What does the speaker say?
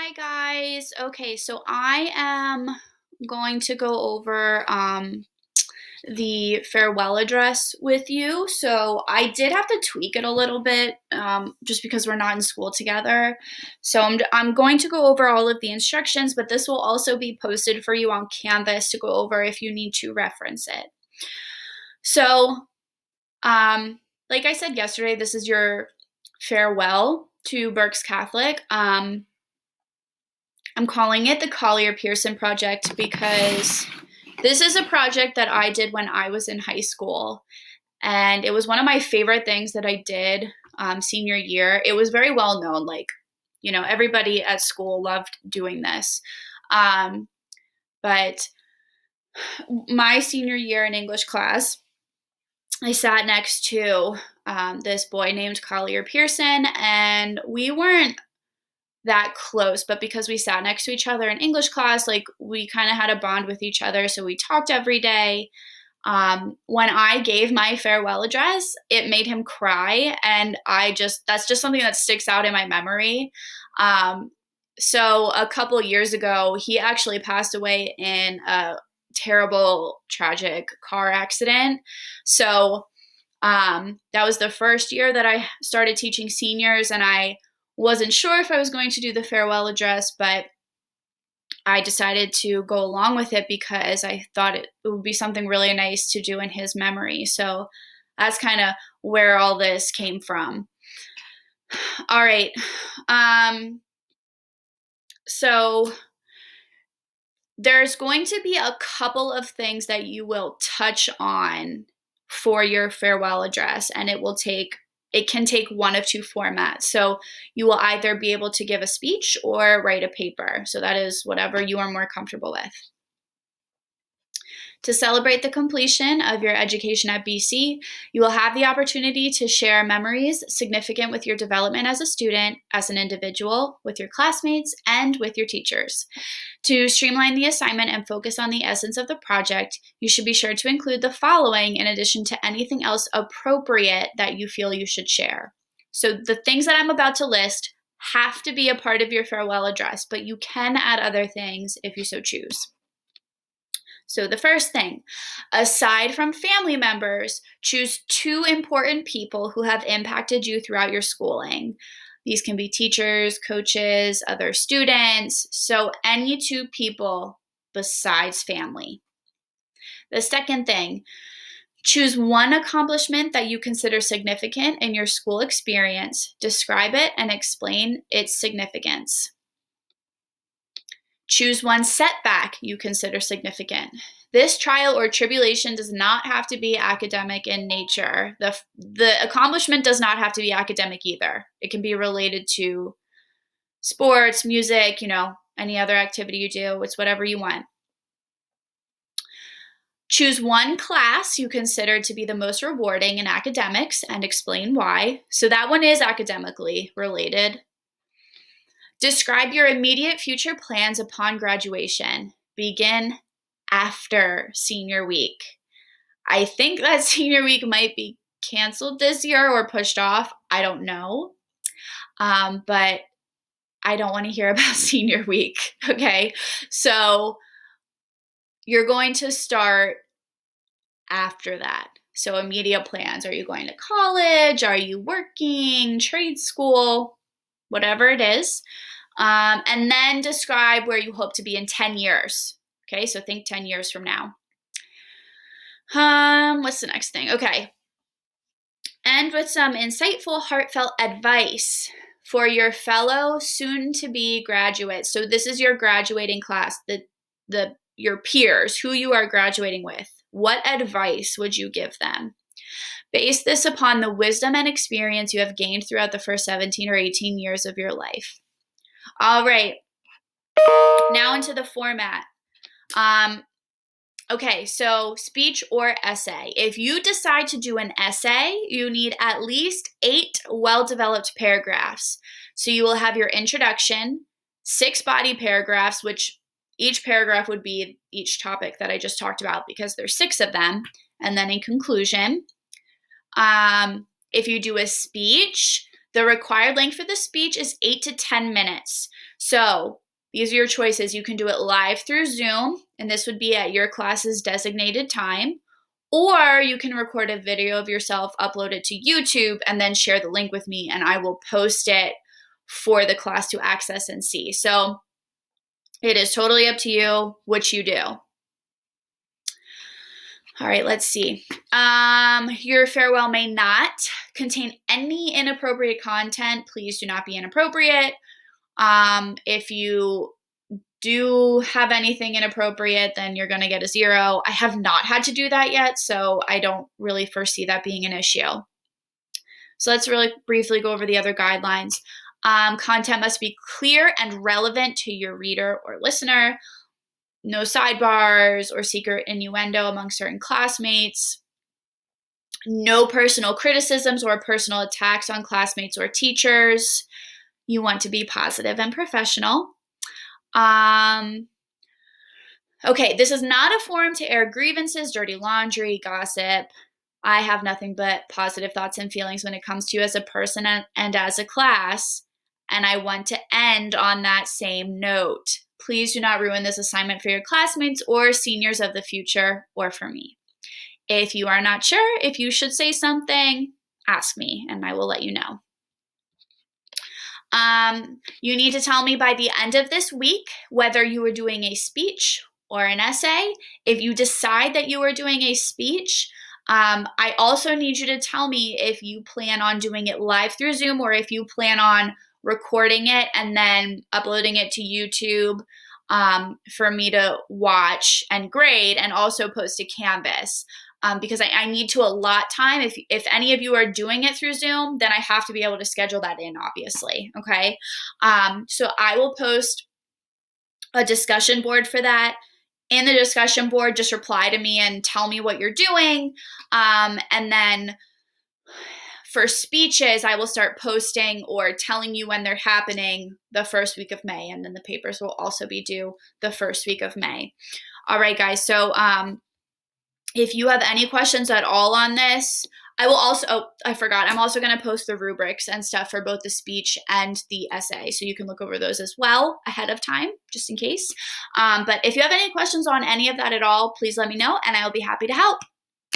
Hi guys. Okay, so I am going to go over the farewell address with you. So I did have to tweak it a little bit just because we're not in school together. So I'm going to go over all of the instructions, but this will also be posted for you on Canvas to go over if you need to reference it. So, like I said yesterday, this is your farewell to Berks Catholic. I'm calling it the Collier Pearson project because this is a project that I did when I was in high school. And it was one of my favorite things that I did senior year. It was very well known. Everybody at school loved doing this. But my senior year in English class, I sat next to this boy named Collier Pearson, and we weren't that close, but because we sat next to each other in English class, we kind of had a bond with each other, so we talked every day. When I gave my farewell address, it made him cry, and that's just something that sticks out in my memory. So a couple years ago, he actually passed away in a terrible, tragic car accident. So that was the first year that I started teaching seniors, and I wasn't sure if I was going to do the farewell address, but I decided to go along with it because I thought it would be something really nice to do in his memory. So that's kind of where all this came from. All right. So there's going to be a couple of things that you will touch on for your farewell address, and it can take one of two formats. So you will either be able to give a speech or write a paper. So that is whatever you are more comfortable with. To celebrate the completion of your education at BC, you will have the opportunity to share memories significant with your development as a student, as an individual, with your classmates, and with your teachers. To streamline the assignment and focus on the essence of the project, you should be sure to include the following in addition to anything else appropriate that you feel you should share. So the things that I'm about to list have to be a part of your farewell address, but you can add other things if you so choose. So the first thing, aside from family members, choose two important people who have impacted you throughout your schooling. These can be teachers, coaches, other students, so any two people besides family. The second thing, choose one accomplishment that you consider significant in your school experience, describe it, and explain its significance. Choose one setback you consider significant. This trial or tribulation does not have to be academic in nature. The accomplishment does not have to be academic either. It can be related to sports, music, any other activity you do. It's whatever you want. Choose one class you consider to be the most rewarding in academics and explain why. So that one is academically related. Describe your immediate future plans upon graduation. Begin after senior week. I think that senior week might be canceled this year or pushed off. I don't know. But I don't want to hear about senior week. Okay. So you're going to start after that. So immediate plans. Are you going to college? Are you working? Trade school? Whatever it is. And then describe where you hope to be in 10 years. Okay, so think 10 years from now. What's the next thing? Okay. End with some insightful, heartfelt advice for your fellow soon-to-be graduates. So this is your graduating class, your peers, who you are graduating with. What advice would you give them? Base this upon the wisdom and experience you have gained throughout the first 17 or 18 years of your life. All right, now into the format. Okay, so speech or essay. If you decide to do an essay, you need at least 8 well-developed paragraphs. So you will have your introduction, 6 body paragraphs, which each paragraph would be each topic that I just talked about because there's 6 of them, and then a conclusion. If you do a speech, The required length for the speech is 8 to 10 minutes. So these are your choices. You can do it live through Zoom, and this would be at your class's designated time, or you can record a video of yourself, upload it to YouTube, and then share the link with me, and I will post it for the class to access and see. So it is totally up to you which you do. All right, let's see. Your farewell may not contain any inappropriate content. Please do not be inappropriate. If you do have anything inappropriate, then you're going to get a 0. I have not had to do that yet, so I don't really foresee that being an issue. So let's really briefly go over the other guidelines. Content must be clear and relevant to your reader or listener. No sidebars or secret innuendo among certain classmates. No personal criticisms or personal attacks on classmates or teachers. You want to be positive and professional. Okay, this is not a forum to air grievances, dirty laundry, gossip. I have nothing but positive thoughts and feelings when it comes to you as a person and as a class, and I want to end on that same note. Please do not ruin this assignment for your classmates or seniors of the future or for me. If you are not sure if you should say something, ask me and I will let you know. You need to tell me by the end of this week whether you are doing a speech or an essay. If you decide that you are doing a speech, I also need you to tell me if you plan on doing it live through Zoom or if you plan on recording it and then uploading it to YouTube for me to watch and grade and also post to Canvas. Because I need to allot time. If any of you are doing it through Zoom, then I have to be able to schedule that in, obviously, okay? So I will post a discussion board for that. In the discussion board, just reply to me and tell me what you're doing. And then for speeches, I will start posting or telling you when they're happening the first week of May, and then the papers will also be due the first week of May. All right, guys, so if you have any questions at all on this, I will also, I forgot, I'm also going to post the rubrics and stuff for both the speech and the essay, so you can look over those as well ahead of time, just in case. But if you have any questions on any of that at all, please let me know, and I'll be happy to help.